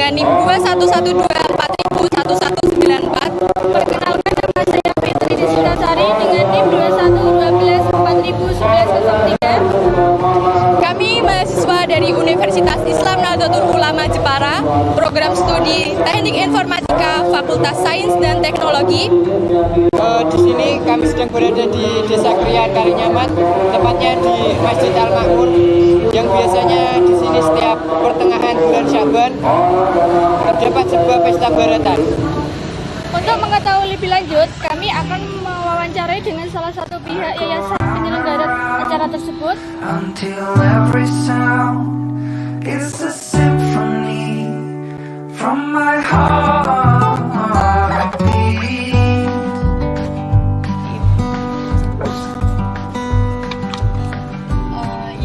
dengan NIM 21124.1194. Perkenalkan, nama saya Fitri Distinasari dengan NIM 2112-401103. Kami mahasiswa dari Universitas Islam Nahdlatul Ulama Jepara, program studi Teknik Informatika, Fakultas Sains dan Teknologi. Di sini kami sedang berada di Desa Krian Karinyamat, tepatnya di Masjid Al Makmur, yang biasanya di sini setiap pertengahan bulan Syaban terdapat sebuah pesta baratan. Untuk mengetahui lebih lanjut, kami akan mewawancarai dengan salah satu pihak yayasan penyelenggara acara tersebut. Until every sound is a symphony from my heart beat.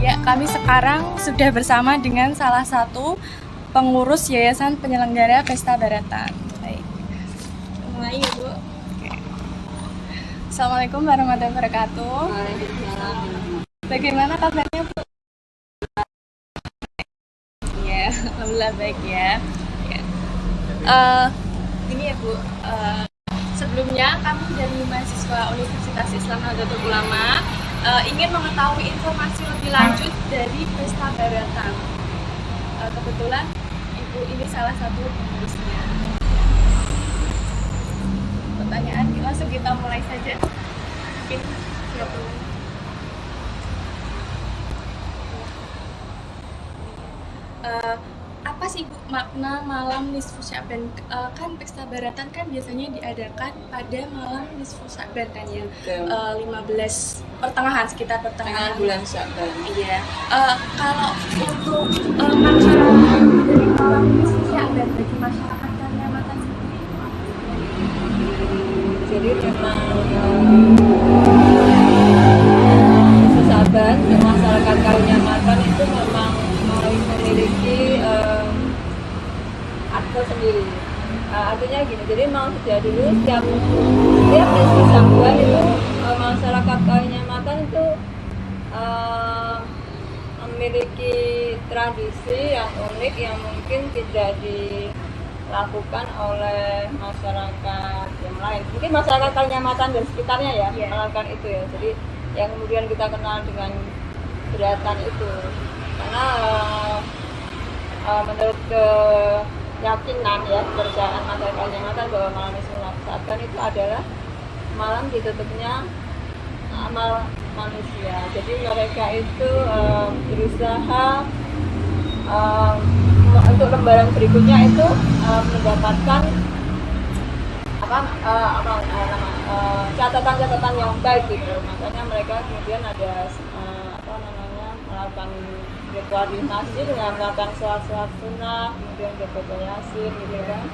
Ya, kami sekarang sudah bersama dengan salah satu pengurus Yayasan Penyelenggara Pesta Baratan. Baik. Mulai ya, Bu. Oke. Assalamualaikum warahmatullahi wabarakatuh. Waalaikumsalam. Bagaimana kabarnya, Bu? Ya, alhamdulillah baik ya. Ya. Ini ya, Bu. Sebelumnya kami dari mahasiswa Universitas Islam Nahdlatul Ulama ingin mengetahui informasi lebih lanjut dari Pesta Baratan. Kebetulan Ibu ini salah satu pengurusnya. Pertanyaan langsung kita mulai saja. Mungkin 30. Apa sih, Bu, makna malam nisfu Sya'ban? Kan Pesta Baratan kan biasanya diadakan pada malam nisfu Sya'ban kan ya, 15 pertengahan, sekitar pertengahan bulan Sya'ban. Iya. Kalau untuk makna dari malam nisfu Sya'ban bagi masyarakat Kalimantan sendiri itu apa? Jadi memang Sya'ban untuk masyarakat Kalimantan itu memang memiliki arti sendiri. Artinya gini, jadi memang sejak dulu setiap nisfu Sya'ban itu masyarakat Kalimantan itu memiliki tradisi yang unik yang mungkin tidak dilakukan oleh masyarakat yang lain. Mungkin masyarakat Kalimantan dan sekitarnya ya melakukan itu ya. Jadi yang kemudian kita kenal dengan baratan itu, karena menurut keyakinan ya, kepercayaan masyarakat Kalimantan bahwa malam nisfu Sya'ban itu adalah malam ditutupnya amal manusia. Jadi mereka itu berusaha untuk lembaran berikutnya itu mendapatkan catatan-catatan yang baik gitu. Makanya mereka kemudian ada melakukan ritualisasi dengan melakukan sholat sunnah, kemudian baca yasin gitu kan.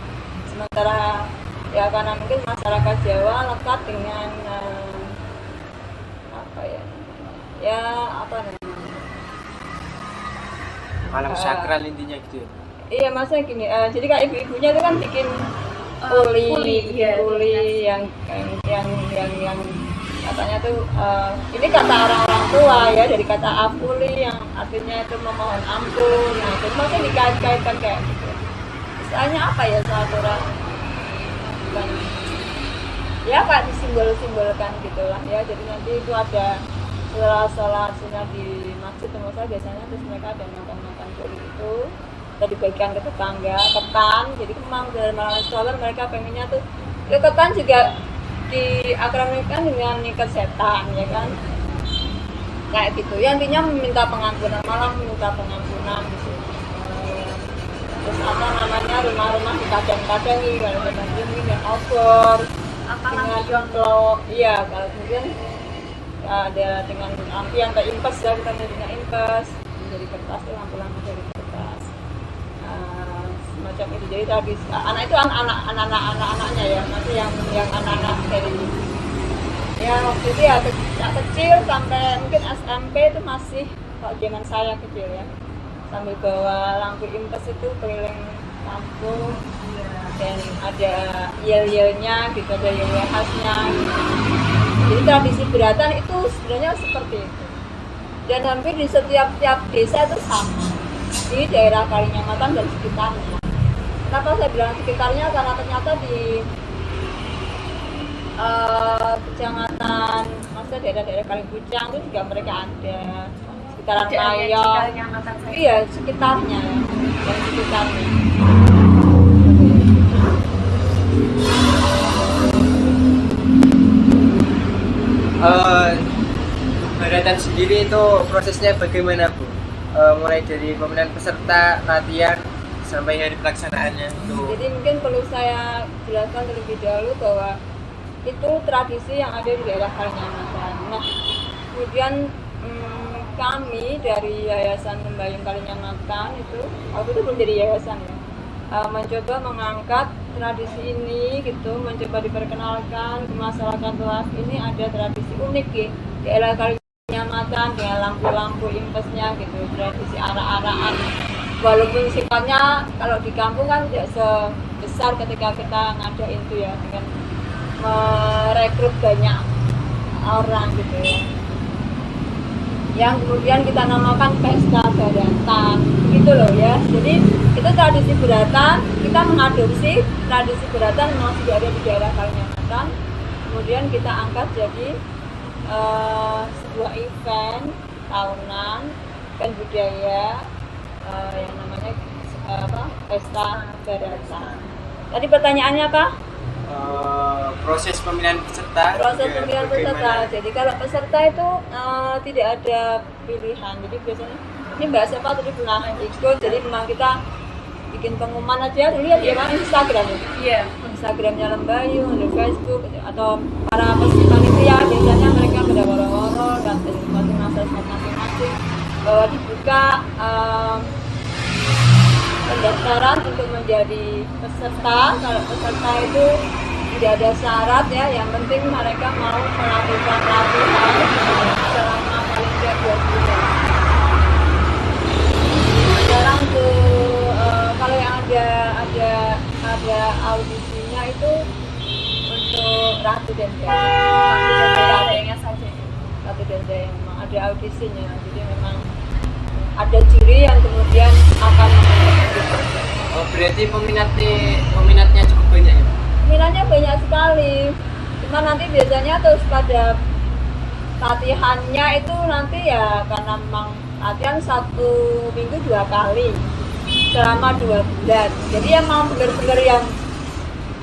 Sementara ya karena mungkin masyarakat Jawa lekat dengan Malam sakral intinya gitu ya. Iya, maksudnya gini, jadi kayak ibu-ibunya itu kan bikin uli yang katanya tuh ini kata orang-orang tua ya, dari kata afuli yang artinya itu memohon ampun. Nah, jadi maksudnya dikait-kaitkan kayak gitu. Istilahnya apa ya, saat orang ya Pak disimbol-simbolkan gitulah ya. Jadi nanti itu ada sholat sunnah di masjid tempat saya biasanya, terus mereka ada makan kuli itu, tadi bagikan ke tetangga, ketan. Jadi memang dari malam sholat mereka pengennya tuh ketan juga diakramikan dengan nyikat setan ya kan, kayak gitu ya. Intinya meminta pengampunan, malam meminta pengampunan gitu. Terus rumah-rumah dikadang-kadangi kalau kadang-kadang dengan obor, dengan amplop, iya. Kalau kemudian ada dengan lampu yang kayak impes ya, kita dengan impes dari kertas, lampu-lampu dari kertas, semacam itu. Jadi tadi anak itu anak-anaknya ya, nanti yang anak-anak dari ya waktu itu ya kecil sampai mungkin SMP itu masih, kalau zaman saya kecil ya, sambil bawa lampu impes itu keliling kampung. Dan ada yel-yelnya gitu, ada yel-yel khasnya gitu. Jadi tradisi baratan itu sebenarnya seperti itu, dan hampir di setiap desa itu sama di daerah Kalinyamatan dan sekitarnya. Kenapa saya bilang sekitarnya, karena ternyata di kecamatan, maksudnya daerah-daerah Kalipucang itu juga mereka ada, sekitaran Mayong. Iya, sekitarnya ya, dan sekitarnya. Keberatan sendiri itu prosesnya bagaimana Bu? Mulai dari pemilihan peserta, latihan, sampai hari pelaksanaannya itu. Jadi mungkin perlu saya jelaskan terlebih dahulu bahwa itu tradisi yang ada di daerah Kalinyamatan. Nah, kemudian kami dari Yayasan Lembayung Kalinyamatan itu, waktu itu belum jadi yayasan ya, mencoba mengangkat tradisi ini gitu, mencoba diperkenalkan ke masyarakat luas. Ini ada tradisi unik ya, di daerah Kalinyamatan dengan lampu-lampu impesnya gitu, tradisi arak-arakan. Walaupun sifatnya kalau di kampung kan tidak sebesar ketika kita ngadain itu ya, dengan merekrut banyak orang gitu ya, yang kemudian kita namakan pesta beratan gitu loh ya. Jadi itu tradisi beratan, kita mengadopsi tradisi beratan memang sudah ada di daerah Kalinyamatan, kemudian kita angkat jadi sebuah event tahunan, event budaya yang namanya pesta beratan. Tadi pertanyaannya apa? Proses pemilihan peserta. Proses pemilihan peserta. Jadi kalau peserta itu tidak ada pilihan. Jadi biasanya ini Mbak siapa tadi pernah ikut. Jadi memang kita bikin pengumuman aja. Lihat ya kan Instagram itu. Iya. Instagramnya Lembayung, di Facebook atau para panitia biasanya mereka pada woro-woro dan masing-masing bahwa dibuka pendaftaran untuk menjadi peserta. Kalau peserta itu tidak ada syarat ya, yang penting mereka mau melakukan latihan selama paling tidak 2 bulan. Sekarang kalau yang ada audisinya itu untuk Ratu Dendayanya saja. Ratu Dendayang memang ada audisinya, jadi memang ada juri yang kemudian akan Oh, berarti peminatnya cukup banyak ya? Peminatnya banyak sekali. Cuma nanti biasanya terus pada latihannya itu nanti ya, karena memang latihan 1 minggu 2 kali selama 2 bulan. Jadi emang benar-benar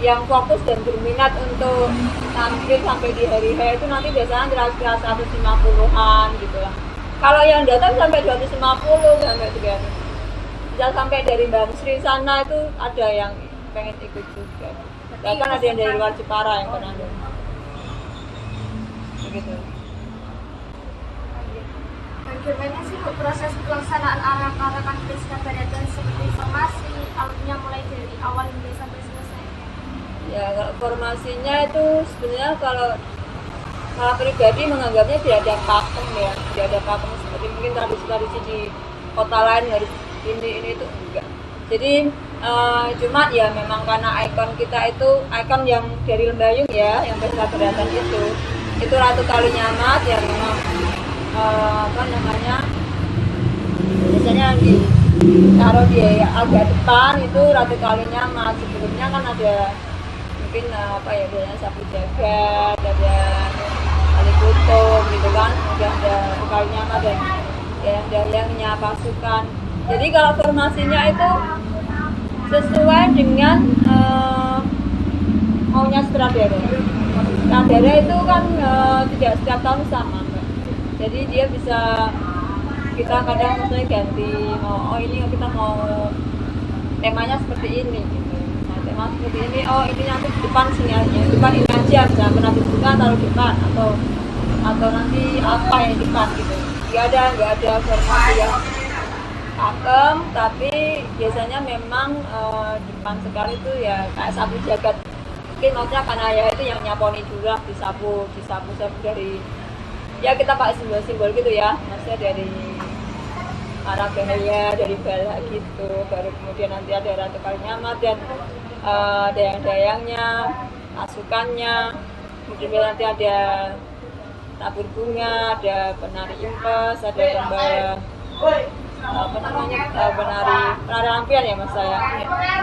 yang fokus dan berminat untuk tampil sampai di hari H itu nanti biasanya kira-kira 150-an gitu lah. Kalau yang datang sampai 250 sampai 300. Bisa sampai dari Mbak Sri sana itu ada yang pengen ikut juga. Bahkan ada yang dari luar Jepara yang pernah ada. Begitu. Bagaimana sih Bu proses pelaksanaan arak-arakan pesta beratan seperti formasi, alurnya mulai dari awal hingga sampai selesai? Ya, kalau formasinya itu sebenarnya kalau pribadi menganggapnya tidak ada pakem ya, tidak ada pakem seperti mungkin tradisi-tradisi di kota lain harus ini itu enggak. Jadi cuma ya memang karena ikon kita itu ikon yang dari Lembayung ya, yang pesta beratan itu Ratu Kalinyamat yang memang biasanya ditaruh di agak depan itu Ratu Kalinyamat. Sebelumnya kan ada mungkin biasanya sapu jagat, ada kali kutub gitu kan, udah ada Kalinyamat dan dayang-dayangnya, pasukan. Jadi kalau formasinya itu sesuai dengan maunya sutradara. Sutradara itu kan tidak setiap tahun sama, Mbak. Jadi dia bisa, kita kadang misalnya ganti, ini kita mau temanya seperti ini gitu. Nah, tema seperti ini, ini nanti depan sini aja, depan ini aja, misalnya pernah dibuka taruh depan atau nanti apa yang depan gitu. Nggak ada formasi yang pakem, tapi biasanya memang depan sekali itu ya kayak sapu jagat. Mungkin maksudnya karena ya itu yang nyaponi jurah disapu dari ya kita pakai simbol-simbol gitu ya, maksudnya dari arah bahaya, dari bala gitu. Baru kemudian nanti ada Ratu Kalinyamat dan dayang-dayangnya, pasukannya. Kemudian nanti ada tabur bunga, ada penari impes, ada pembawa apa namanya penari lampion ya mas saya.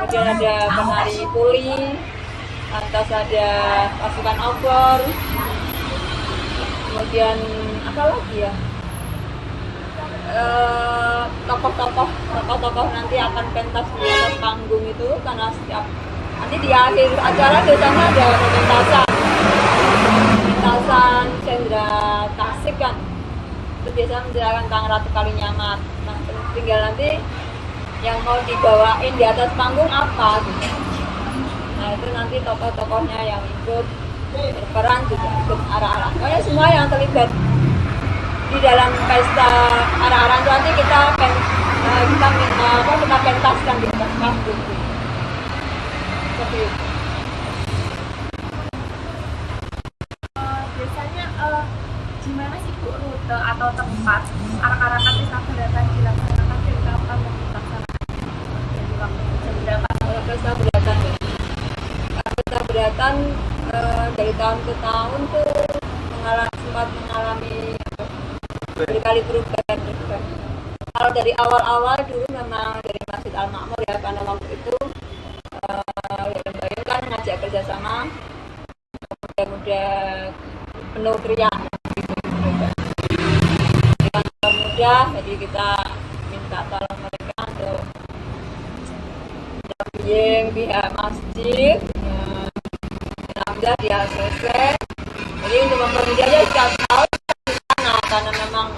Kemudian ada penari puli, lantas ada pasukan obor, kemudian apa lagi ya, tokoh-tokoh nanti akan pentas di atas panggung itu, karena setiap nanti di akhir acara biasanya ada pementasan Sendra Tasik kan, itu biasanya menjelaskan Kang Ratu Kalinyamat. Nah tinggal nanti yang mau dibawain di atas panggung apa gitu. Nah itu nanti tokoh-tokohnya yang ikut berperan juga ikut arah-arah, pokoknya semua yang terlibat di dalam pesta arah-arah itu nanti kita pentaskan di atas panggung gitu. Seperti itu. Biasanya gimana sih Bu rute atau tempat arak-arakan pesta beratan dilaksanakan dan kapan mau dilaksanakan? Jadi waktu jam berapa? Kalau pesta beratan ya. Pesta beratan dari tahun ke tahun tuh sempat mengalami berkali perubahan. Kalau dari awal-awal dulu memang dari Masjid Al Makmur ya, karena waktu itu kan ngajak kerjasama muda-muda penuh kriak dengan muda, jadi kita minta tolong mereka untuk mendampingi pihak masjid. Alhamdulillah dia selesai. Jadi untuk mempermudah aja setiap tahun di sana, karena memang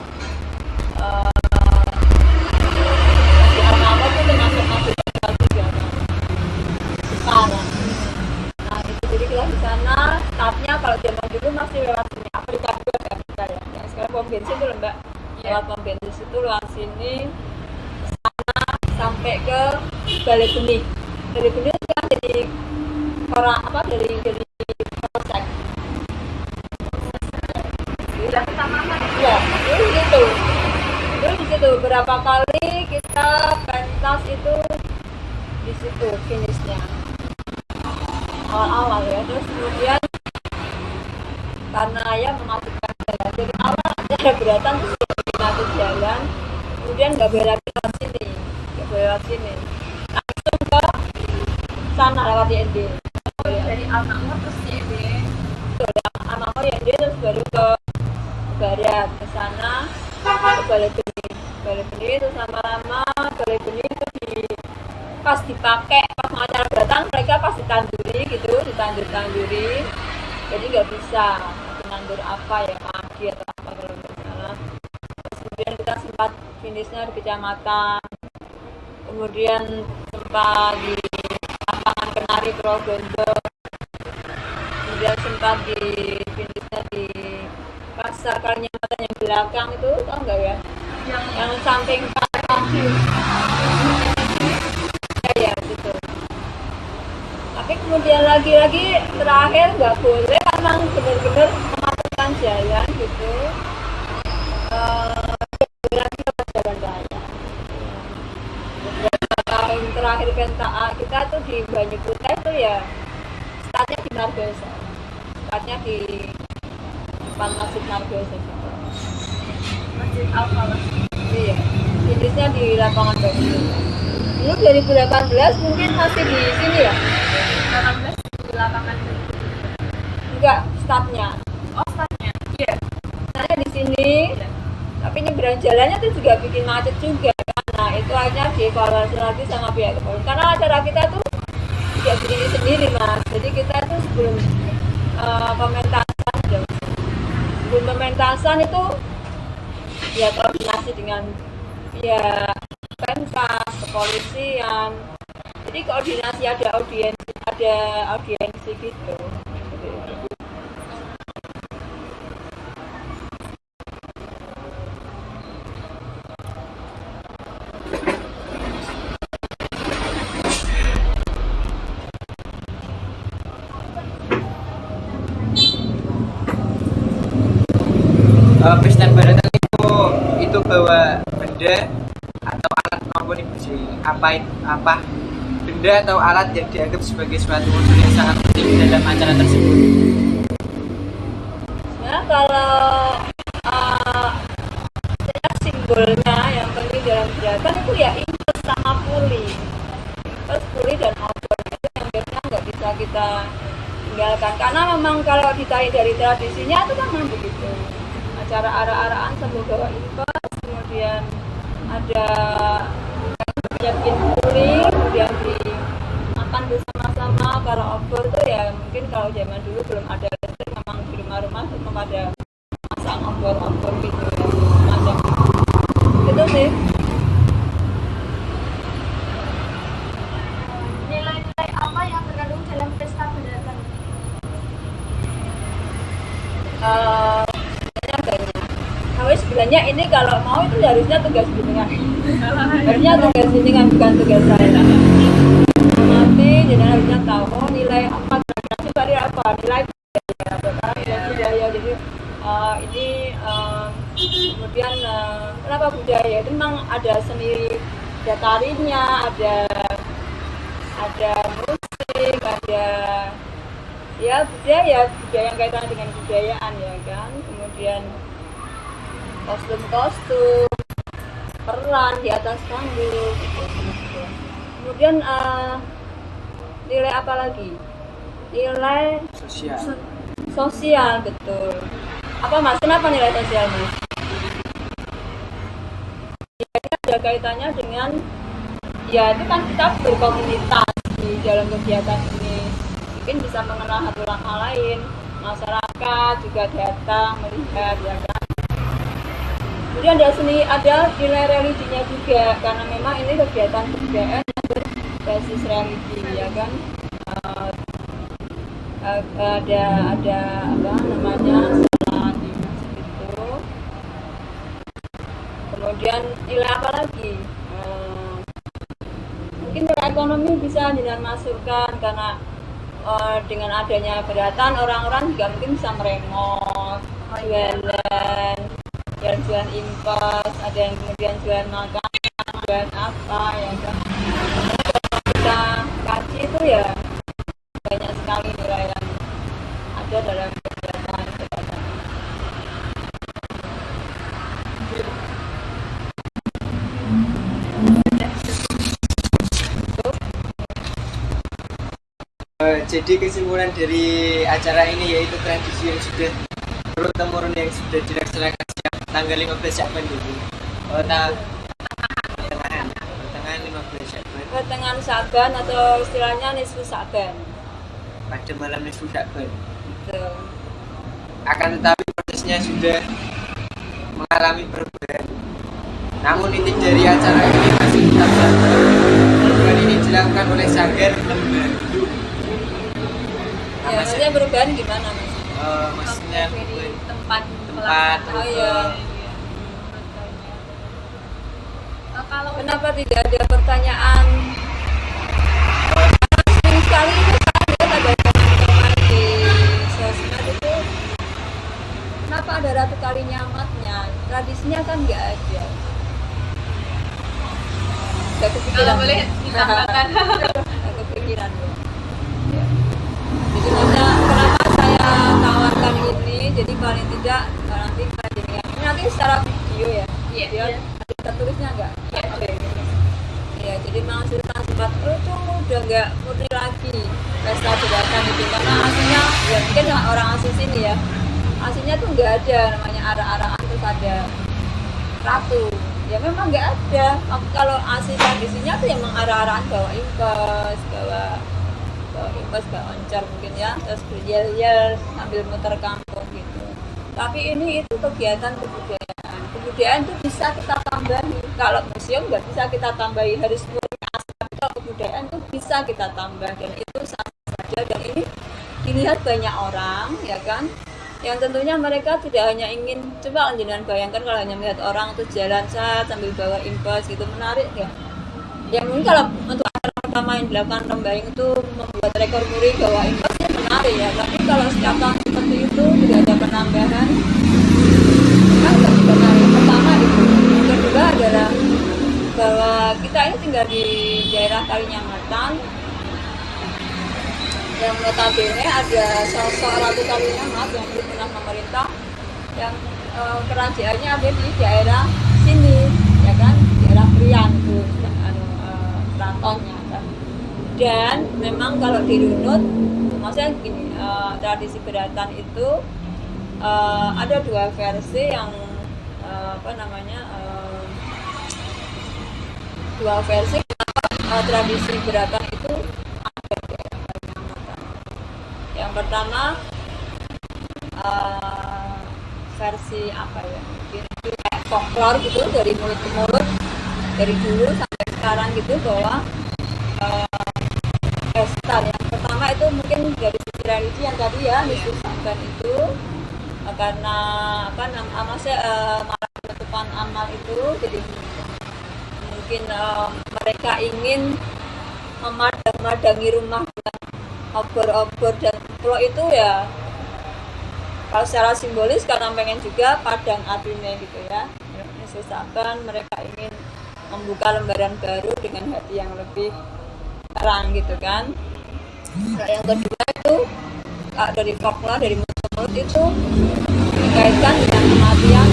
Masjid Al Makmur itu termasuk masjid yang sekarang. Nah itu jadi kita di sana. Startnya kalau zaman dulu masih lewat sini, Afrika juga ya Afrika ya. Yang sekarang pom bensin itu lembak, lewat pom bensin itu lewat sini sana sampai ke Balai Benih. Balai Benih itu kan jadi orang apa dari polsek. Ya, terus gitu. Terus di situ beberapa kali kita pentas itu di situ finishnya awal-awal ya. Terus kemudian karena ya memasukkan jalan dari awal acara beratan terus mengatur jalan, kemudian nggak boleh lagi lewat sini, langsung ke sana lewat YND. Dari Al-Makmur terus YB. Al-Makmur YND terus baru ke barat ke sana ke Balai Benih. Balai Benih itu lama-lama Balai Benih itu pas dipakai pas mau acara beratan mereka pas ditanduri gitu, ditanduri. Jadi nggak bisa nandur apa ya, pagi atau apa kalau nggak salah. Terus kemudian kita sempat finishnya di kecamatan, kemudian sempat di lapangan Kenari Progondo, kemudian sempat di finishnya di pasar Kalinyamatan yang belakang itu, tau nggak ya? Yang samping pagi. Ya gitu. Tapi kemudian lagi-lagi terakhir nggak boleh, memang benar-benar memasukkan jalan gitu. Lagi lewat jalan raya. Beberapa tahun terakhir kita tuh di Banyu Putih itu ya startnya di Margoso, startnya di depan Masjid Margoso. Masjid Al-Falah. Iya, finishnya di lapangan Banyu. Dulu 2018 mungkin masih di sini ya? 18 di lapangan. Enggak, startnya. Oh startnya? Iya. Startnya di sini. Tapi nyebrang jalannya tuh juga bikin macet juga. Nah itu akhirnya dievaluasi lagi sama pihak kepolisian. Karena acara kita tuh tidak berdiri sendiri mas. Jadi kita tuh sebelum pementasan itu ya koordinasi dengan pihak Pemkab, kepolisian. Jadi koordinasi ada audiensi gitu. Pesta baratan itu bawa benda atau alat maupun apa benda atau alat yang dianggap sebagai suatu unsur yang sangat penting dalam acara tersebut. Nah kalau simbolnya yang penting dalam kan itu ya impas sama puli. Impas, puli dan obor itu yang biasanya nggak bisa kita tinggalkan karena memang kalau ditarik dari tradisinya itu kan memang begitu. Acara ara-araan sambil bawa impas, kemudian ada yang bikin puli, kemudian dimakan bersama-sama. Kalau obor tuh ya mungkin kalau zaman dulu belum ada listrik, memang di rumah-rumah tuh memang ada masang obor-obor gitu ya, macam itu sih. Nilai-nilai apa yang terkandung dalam pesta bedaratan? Sebenarnya banyak. Nah, sebenarnya ini kalau mau itu harusnya tugas bimbingan. Harusnya tugas bimbingan bukan tugas saya. Nanti jadi harusnya tahu oh nilai apa generasi baru apa nilai budaya. Jadi ini kemudian kenapa budaya itu memang ada seni, ada tarinya, ada musik, ada ya budaya yang kaitan dengan kebudayaan ya kan. Kemudian kostum, peran di atas panggung gitu. Kemudian nilai apa lagi? Nilai sosial betul. Apa mas? Kenapa nilai sosial mas? Ya, ini ada kaitannya dengan ya itu kan kita berkomunitas di dalam kegiatan ini. Mungkin bisa mengenal satu sama lain, masyarakat juga datang melihat ya kan. Kemudian ada nilai religinya juga karena memang ini kegiatan kebudayaan yang berbasis religi ya kan. Ada apa namanya salat di masjid itu. Kemudian nilai apa lagi? Mungkin nilai ekonomi bisa dengan masukkan karena dengan adanya bedaratan orang-orang juga mungkin bisa meremot, jualan impas, ada yang kemudian jualan makanan, jualan apa ya kan. Kalau kita kaji itu ya banyak sekali nilai yang ada dalam kegiatan. Jadi kesimpulan dari acara ini yaitu tradisi yang sudah turun-temurun yang sudah dilaksanakan sejak tanggal 15 Syakban dulu. Pertengahan 15 Syakban. Pertengahan Syakban atau istilahnya nisfu Syakban. Pada malam nisfu Syakban. Betul. Akan tetapi prosesnya sudah mengalami perubahan. Namun inti dari acara ini masih tetap sama. Perubahan ini dilakukan oleh Sanggar Lembar. Ya, maksudnya perubahan gimana mas? Maksudnya tempat Oh iya. Kalau Kenapa tidak ada pertanyaan? Sering sekali itu saya lihat ada teman-teman di sosmed itu. Kenapa ada Ratu Kalinyamatnya? Tradisinya kan nggak ada. Nggak kepikiran. kalau boleh ditambahkan. Nggak kepikiran. Ya. Jadi makanya kenapa saya tawarkan ini? Jadi paling tidak nanti nanti secara video ya. Iya. Dia ada tertulisnya nggak? Iya. Oke. Ya, jadi menghasilkan sifat itu udah nggak murni lagi pesta bedaratan itu karena aslinya ya mungkin orang asli sini ya aslinya tuh nggak ada namanya ara-araan terus ada ratu ya memang nggak ada. Kalau asli tradisinya tuh emang ara-araan bawa impas bawa oncar mungkin ya terus berjel-jel sambil muter kampung gitu. Tapi ini itu kegiatan kebudayaan itu bisa kita tambahi. Kalau museum nggak bisa kita tambahi, harus murni asli. Tapi kalau kebudayaan itu bisa kita tambah dan itu sama saja. Dan ini dilihat banyak orang ya kan yang tentunya mereka tidak hanya ingin coba jangan bayangkan kalau hanya melihat orang tuh jalan sambil bawa impas gitu menarik ya. Ya mungkin kalau untuk acara pertama yang dilakukan Rembayung itu membuat rekor muri bawa impasnya menarik ya. Tapi kalau setiap tahun seperti itu tidak ada penambahan kan nggak menarik. Pertama itu, yang kedua adalah bahwa kita ini tinggal di daerah Kalinyamatan yang notabene ada sosok Ratu Kalinyamat yang pernah memerintah yang kerajaannya ada di daerah sini ya kan, daerah sekian tuh keratonnya kan. Dan memang kalau dirunut, maksudnya gini, tradisi beratan itu ada dua versi yang dua versi kenapa tradisi beratan itu ada di daerah Kalimantan. Yang pertama versi apa ya? Mungkin itu kayak folklore gitu dari mulut ke mulut dari dulu sampai sekarang gitu bahwa pesta yang pertama itu mungkin dari sisi religi yang tadi ya disusahkan itu karena malah penutupan amal itu jadi mungkin mereka ingin memadang-madangi rumah dengan obor-obor dan kalau itu ya kalau secara simbolis karena pengen juga padang apinya gitu ya disusahkan mereka ingin membuka lembaran baru dengan hati yang lebih terang gitu kan. Nah, yang kedua itu dari folklore dari mulut itu dikaitkan dengan kematian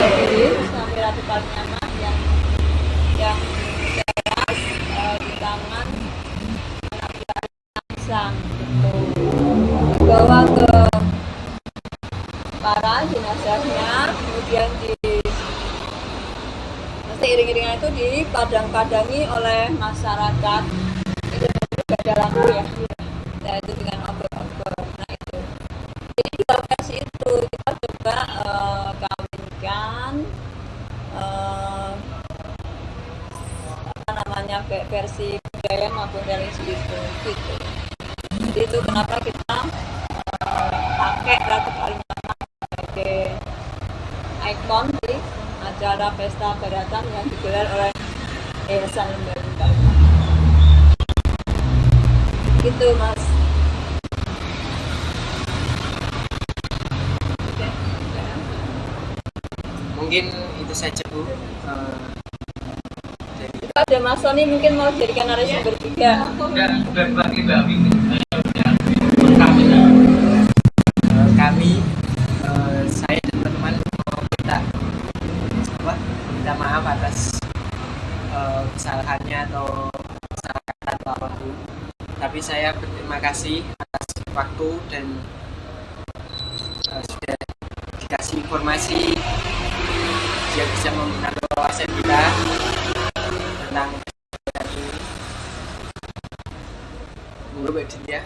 Dewi sampai Ratu Kalinyama yang tewas di tangan Nabi Sang gitu. Dibawa ke para jenazahnya kemudian iring-iringan itu dipadang-padangi oleh masyarakat itu juga ada lampu ya yaitu dengan obor-obor. Nah itu jadi dua versi itu kita coba kawinkan versi budaya maupun religi itu gitu. Jadi itu kenapa kita pakai Ratu Kalinyama sebagai ikon di acara pesta beratan yang digelar oleh Yayasan Lembaga gitu Mas. Mungkin itu saja Bu. Kita ada Mas Sony mungkin mau jadikan narasumber juga. Kami saya dan teman-teman mau minta maaf atas kesalahannya atau salah kata atau apapun. Tapi saya berterima kasih atas waktu dan sudah dikasih informasi yang bisa menambah wawasan kita tentang ini. Monggo Mbak Dinda.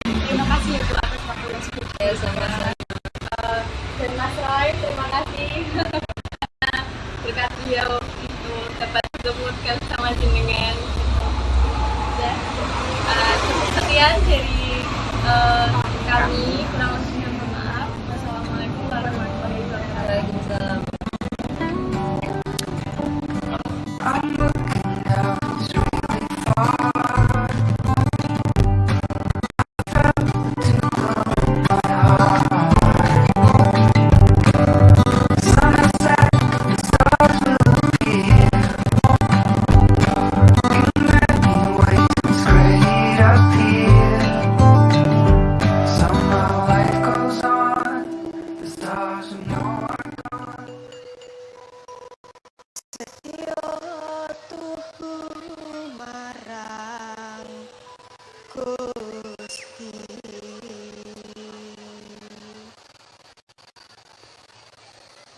Terima kasih ya Bu atas waktu yang sudah sama-sama. Dan Mas Roy, terima kasih berkat beliau itu dapat ketemu sama jenengan. Dan cukup sekian dari kami, kurang lebihnya mohon maaf. Wassalamualaikum warahmatullahi wabarakatuh. I'm looking down, it's really far.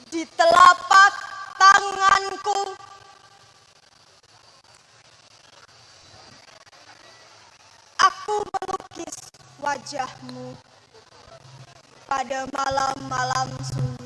Di telapak tanganku aku melukis wajahmu pada malam-malam sunyi.